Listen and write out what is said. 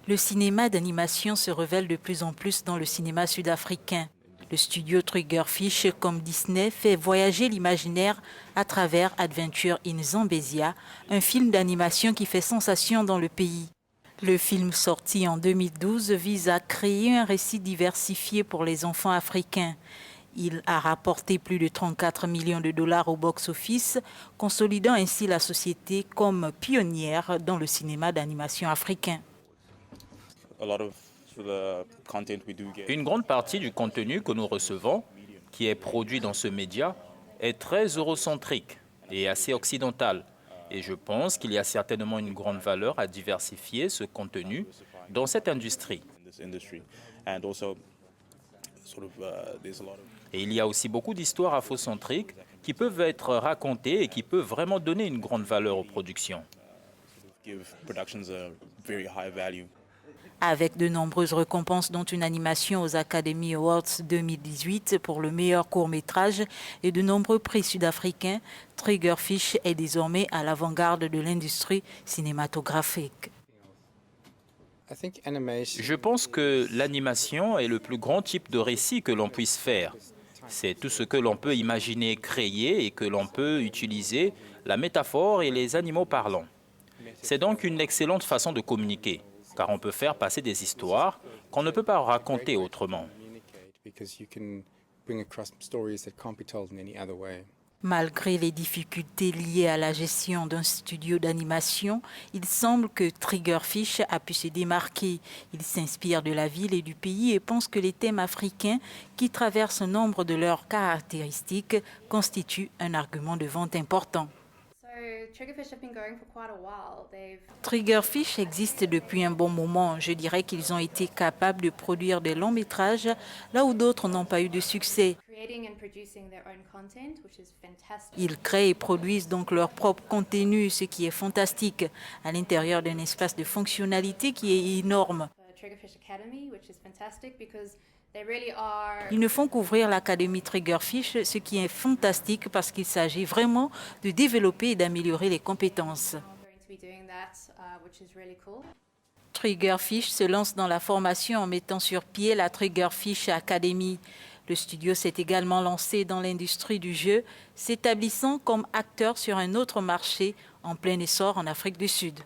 Le cinéma d'animation se révèle de plus en plus dans le cinéma sud-africain. Le studio Triggerfish, comme Disney, fait voyager l'imaginaire à travers Adventure in Zambezia, un film d'animation qui fait sensation dans le pays. Le film sorti en 2012 vise à créer un récit diversifié pour les enfants africains. Il a rapporté plus de 34 millions de dollars au box-office, consolidant ainsi la société comme pionnière dans le cinéma d'animation africain. Une grande partie du contenu que nous recevons, qui est produit dans ce média, est très eurocentrique et assez occidental. Et je pense qu'il y a certainement une grande valeur à diversifier ce contenu dans cette industrie. Et il y a aussi beaucoup d'histoires afrocentriques qui peuvent être racontées et qui peuvent vraiment donner une grande valeur aux productions. Avec de nombreuses récompenses, dont une animation aux Academy Awards 2018 pour le meilleur court-métrage et de nombreux prix sud-africains, Triggerfish est désormais à l'avant-garde de l'industrie cinématographique. Je pense que l'animation est le plus grand type de récit que l'on puisse faire. C'est tout ce que l'on peut imaginer créer et que l'on peut utiliser, la métaphore et les animaux parlants. C'est donc une excellente façon de communiquer, car on peut faire passer des histoires qu'on ne peut pas raconter autrement. Malgré les difficultés liées à la gestion d'un studio d'animation, il semble que Triggerfish a pu se démarquer. Il s'inspire de la ville et du pays et pense que les thèmes africains, qui traversent nombre de leurs caractéristiques, constituent un argument de vente important. Triggerfish existe depuis un bon moment. Je dirais qu'ils ont été capables de produire des longs métrages là où d'autres n'ont pas eu de succès. Ils créent et produisent donc leur propre contenu, ce qui est fantastique, à l'intérieur d'un espace de fonctionnalité qui est énorme. Ils ne font qu'ouvrir l'Académie Triggerfish, ce qui est fantastique parce qu'il s'agit vraiment de développer et d'améliorer les compétences. Triggerfish se lance dans la formation en mettant sur pied la Triggerfish Academy. Le studio s'est également lancé dans l'industrie du jeu, s'établissant comme acteur sur un autre marché en plein essor en Afrique du Sud.